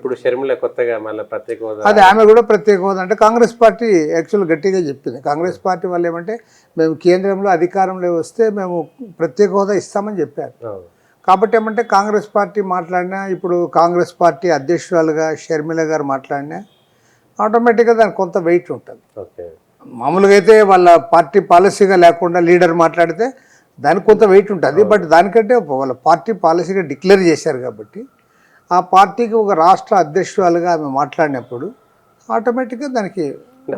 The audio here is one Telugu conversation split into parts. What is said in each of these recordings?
ఇప్పుడు షర్మిల కొత్తగా మళ్ళీ ప్రత్యేక హోదా అది ఆమె కూడా ప్రత్యేక హోదా అంటే కాంగ్రెస్ పార్టీ యాక్చువల్ గట్టిగా చెప్పింది. కాంగ్రెస్ పార్టీ వాళ్ళు ఏమంటే మేము కేంద్రంలో అధికారంలో వస్తే మేము ప్రత్యేక హోదా ఇస్తామని చెప్పారు. కాబట్టి ఏమంటే కాంగ్రెస్ పార్టీ మాట్లాడినా, ఇప్పుడు కాంగ్రెస్ పార్టీ అధ్యక్షురాలుగా షర్మిల గారు మాట్లాడినా ఆటోమేటిక్గా దానికి కొంత వెయిట్ ఉంటుంది. మామూలుగా అయితే వాళ్ళ పార్టీ పాలసీగా లేకుండా లీడర్ మాట్లాడితే దానికి కొంత వెయిట్ ఉంటుంది. బట్ దానికంటే వాళ్ళ పార్టీ పాలసీగా డిక్లేర్ చేశారు కాబట్టి ఆ పార్టీకి ఒక రాష్ట్ర అధ్యక్షురాలుగా ఆమె మాట్లాడినప్పుడు ఆటోమేటిక్గా దానికి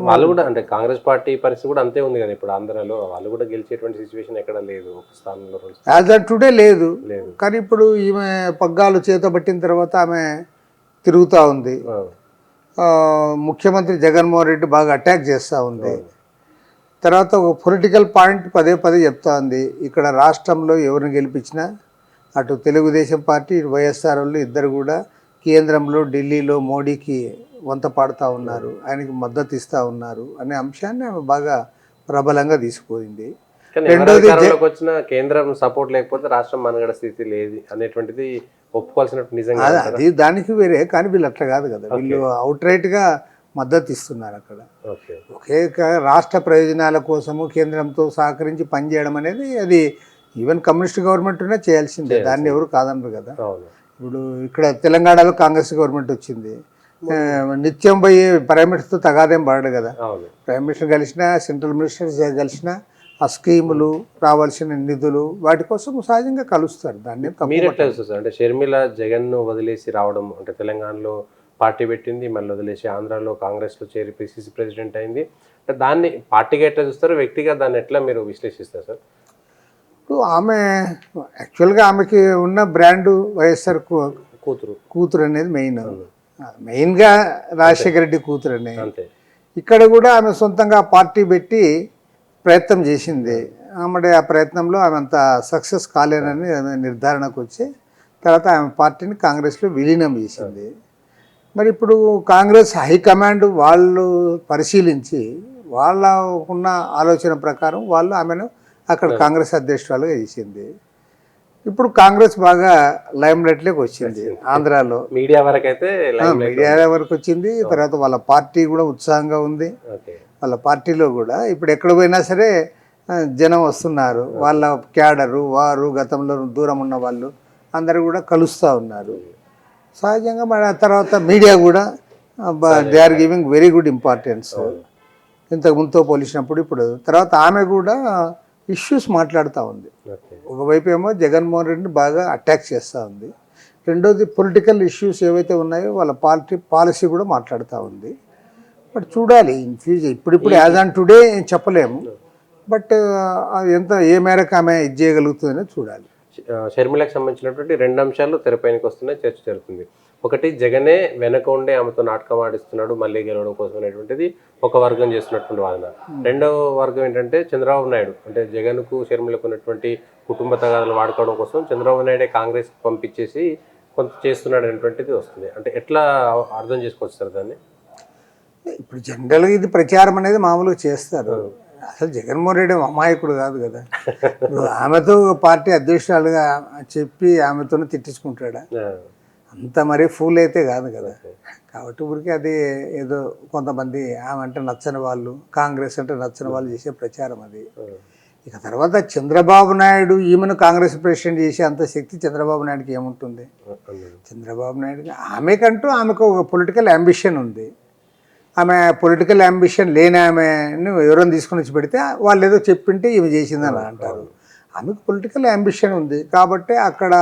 వాళ్ళు కూడా అంటే కాంగ్రెస్ పార్టీ పరిస్థితి కూడా అంతే ఉంది కదా. ఇప్పుడు ఆంధ్రాలో వాళ్ళు కూడా గెలిచేటువంటి సిచ్యువేషన్ ఎక్కడ లేదు, ఒక స్థానంలో యాజ్ ఆన్ టుడే లేదు. కానీ ఇప్పుడు ఈమె పగ్గాలు చేతబట్టిన తర్వాత ఆమె తిరుగుతూ ఉంది. ముఖ్యమంత్రి జగన్మోహన్ రెడ్డి బాగా అటాక్ చేస్తూ ఉంది. తర్వాత ఒక పొలిటికల్ పాయింట్ పదే పదే చెప్తా ఉంది, ఇక్కడ రాష్ట్రంలో ఎవరిని గెలిపించినా అటు తెలుగుదేశం పార్టీ ఇటు వైఎస్ఆర్ వాళ్ళు ఇద్దరు కూడా కేంద్రంలో ఢిల్లీలో మోడీకి వంత పాడుతూ ఉన్నారు, ఆయనకి మద్దతు ఇస్తూ ఉన్నారు అనే అంశాన్ని ఆమె బాగా ప్రబలంగా తీసుకుపోయింది. రెండోది వచ్చిన కేంద్రం సపోర్ట్ లేకపోతే రాష్ట్రం మనగడ స్థితి లేదు అనేటువంటిది ఒప్పుకోవాల్సిన నిజంగా అది దానికి వేరే. కానీ వీళ్ళు అట్లా కాదు కదా, వీళ్ళు అవుట్ రైట్గా మద్దతు ఇస్తున్నారు. అక్కడ ఒకే రాష్ట్ర ప్రయోజనాల కోసము కేంద్రంతో సహకరించి పనిచేయడం అనేది అది ఈవెన్ కమ్యూనిస్ట్ గవర్నమెంట్ ఉన్నా చేయాల్సిందే, దాన్ని ఎవరు కాదనరు కదా. ఇప్పుడు ఇక్కడ తెలంగాణలో కాంగ్రెస్ గవర్నమెంట్ వచ్చింది, నిత్యం పోయి ప్రైమ్ మినిస్టర్తో తగాదేం పడడు కదా. ప్రైమ్ మినిస్టర్ కలిసినా సెంట్రల్ మినిస్టర్ కలిసినా ఆ స్కీములు రావాల్సిన నిధులు వాటి కోసం సహజంగా కలుస్తారు. దాన్ని మీరు ఎట్లా చూస్తారు అంటే షర్మిల జగన్ను వదిలేసి రావడం, అంటే తెలంగాణలో పార్టీ పెట్టింది, మళ్ళీ వదిలేసి ఆంధ్రాలో కాంగ్రెస్లో చేరి పిసిసి ప్రెసిడెంట్ అయింది, అంటే దాన్ని పార్టీగా ఎట్లా చూస్తారు, వ్యక్తిగా దాన్ని ఎట్లా మీరు విశ్లేషిస్తారు సార్? ఇప్పుడు ఆమె యాక్చువల్గా ఆమెకి ఉన్న బ్రాండు వైఎస్ఆర్ కూతురు అనేది మెయిన్గా రాజశేఖర రెడ్డి కూతురు అనేది. ఇక్కడ కూడా ఆమె సొంతంగా పార్టీ పెట్టి ప్రయత్నం చేసింది. ఆమె ఆ ప్రయత్నంలో ఆమె అంత సక్సెస్ కాలేనని ఆమె నిర్ధారణకు వచ్చి తర్వాత ఆమె పార్టీని కాంగ్రెస్లో విలీనం చేసింది. మరి ఇప్పుడు కాంగ్రెస్ హైకమాండ్ వాళ్ళు పరిశీలించి వాళ్ళకున్న ఆలోచన ప్రకారం వాళ్ళు ఆమెను అక్కడ కాంగ్రెస్ అధ్యక్షురాలుగా చేసింది. ఇప్పుడు కాంగ్రెస్ బాగా లైమ్ లైట్లోకి వచ్చింది ఆంధ్రాలో, మీడియా వరకు అయితే మీడియా వరకు వచ్చింది. తర్వాత వాళ్ళ పార్టీ కూడా ఉత్సాహంగా ఉంది. వాళ్ళ పార్టీలో కూడా ఇప్పుడు ఎక్కడ పోయినా సరే జనం వస్తున్నారు, వాళ్ళ క్యాడరు వారు గతంలో దూరం ఉన్న వాళ్ళు అందరూ కూడా కలుస్తూ ఉన్నారు. సహజంగా మన తర్వాత మీడియా కూడా they are giving very good importance ఇంతకు ముందుతో పోల్చినప్పుడు. ఇప్పుడు తర్వాత ఆమె కూడా ఇష్యూస్ మాట్లాడుతూ ఉంది. ఒకవైపు ఏమో జగన్మోహన్ రెడ్డిని బాగా అటాక్ చేస్తూ ఉంది, రెండోది పొలిటికల్ ఇష్యూస్ ఏవైతే ఉన్నాయో వాళ్ళ పాలసీ కూడా మాట్లాడుతూ ఉంది. బట్ చూడాలి ఇన్ ఫ్యూచర్, ఇప్పుడిప్పుడు యాజ్ ఆన్ టుడే చెప్పలేము, బట్ ఎంత ఏ మేరకు ఆమె ఇది చేయగలుగుతుందనే చూడాలి. షర్మిలకు సంబంధించినటువంటి రెండు అంశాలు తెరపైనకి వస్తున్నాయి, చర్చ జరుగుతుంది. ఒకటి, జగనే వెనక ఉండే ఆమెతో నాటకం ఆడిస్తున్నాడు మళ్ళీ గెలవడం కోసం అనేటువంటిది ఒక వర్గం చేస్తున్నటువంటి వాదన. రెండవ వర్గం ఏంటంటే చంద్రబాబు నాయుడు అంటే జగన్కు షర్మిలకు ఉన్నటువంటి కుటుంబ తగాదాలు వాడుకోవడం కోసం చంద్రబాబు నాయుడే కాంగ్రెస్కి పంపించేసి కొంత చేస్తున్నాడు అనేటువంటిది వస్తుంది. అంటే ఎట్లా అర్థం చేసుకోవచ్చు సార్ దాన్ని? ఇప్పుడు జనరల్గా ఇది ప్రచారం అనేది మామూలుగా చేస్తారు. అసలు జగన్మోహన్ రెడ్డి అమాయకుడు కాదు కదా, ఆమెతో పార్టీ అధ్యక్షురాలుగా చెప్పి ఆమెతోనే తిట్టించుకుంటాడా? అంత మరీ ఫూల్ అయితే కాదు కదా. కాబట్టి ఊరికి అది ఏదో కొంతమంది ఆమె అంటే నచ్చని వాళ్ళు, కాంగ్రెస్ అంటే నచ్చని వాళ్ళు చేసే ప్రచారం అది. ఇక తర్వాత చంద్రబాబు నాయుడు ఈమెను కాంగ్రెస్ ప్రెసిడెంట్ చేసే అంత శక్తి చంద్రబాబు నాయుడుకి ఏముంటుంది? చంద్రబాబు నాయుడుకి ఆమెకు ఒక పొలిటికల్ అంబిషన్ ఉంది. ఆమె పొలిటికల్ అంబిషన్ లేని ఆమెను ఎవరైనా తీసుకుని వచ్చి పెడితే వాళ్ళు ఏదో చెప్పింటే ఈమె చేసిందని అంటారు. ఆమెకు పొలిటికల్ అంబిషన్ ఉంది కాబట్టి అక్కడ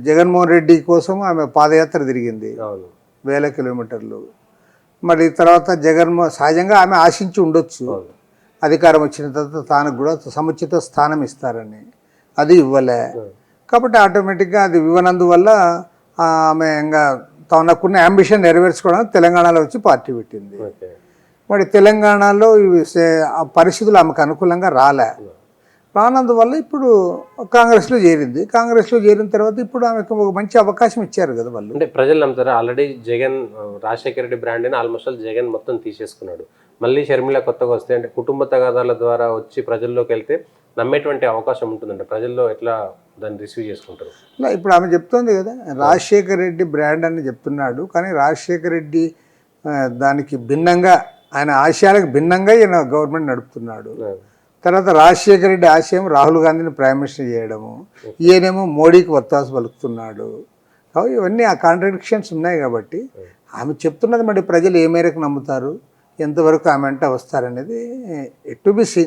జగన్మోహన్ రెడ్డి కోసం ఆమె పాదయాత్ర తిరిగింది 1000 కిలోమీటర్లు. మరి తర్వాత సహజంగా ఆమె ఆశించి ఉండొచ్చు అధికారం వచ్చిన తర్వాత తాను కూడా సముచిత స్థానం ఇస్తారని, అది ఇవ్వలే. కాబట్టి ఆటోమేటిక్గా అది ఇవ్వనందువల్ల ఆమె ఇంకా తనకున్న అంబిషన్ నెరవేర్చుకోవడానికి తెలంగాణలో వచ్చి పార్టీ పెట్టింది. మరి తెలంగాణలో పరిస్థితులు ఆమెకు అనుకూలంగా రానందువల్ల ఇప్పుడు కాంగ్రెస్లో చేరింది. కాంగ్రెస్లో చేరిన తర్వాత ఇప్పుడు ఆమెకు ఒక మంచి అవకాశం ఇచ్చారు కదా వాళ్ళు. అంటే ప్రజలు నమ్ముతారా? ఆల్రెడీ జగన్ రాజశేఖర రెడ్డి బ్రాండ్ అని ఆల్మోస్ట్ జగన్ మొత్తం తీసేసుకున్నాడు. మళ్ళీ షర్మిల కొత్తగా వస్తే అంటే కుటుంబ తగాదాల ద్వారా వచ్చి ప్రజల్లోకి వెళ్తే నమ్మేటువంటి అవకాశం ఉంటుందంట? ప్రజల్లో ఎట్లా దాన్ని రిసీవ్ చేసుకుంటారు? ఇలా ఇప్పుడు ఆమె చెప్తోంది కదా, రాజశేఖర్ రెడ్డి బ్రాండ్ అని చెప్తున్నాడు, కానీ రాజశేఖర్ రెడ్డి దానికి భిన్నంగా, ఆయన ఆశయాలకు భిన్నంగా ఈయన గవర్నమెంట్ నడుపుతున్నాడు. తర్వాత రాజశేఖర రెడ్డి ఆశయం రాహుల్ గాంధీని ప్రైమ్ మినిస్టర్ చేయడము, ఈయనేమో మోడీకి వత్తాసు పలుకుతున్నాడు. కాబట్టి ఇవన్నీ ఆ కాంట్రడిక్షన్స్ ఉన్నాయి. కాబట్టి ఆమె చెప్తున్నది మరి ప్రజలు ఏ మేరకు నమ్ముతారు, ఎంతవరకు ఆమె అంటే వస్తారనేది టు బి సీన్.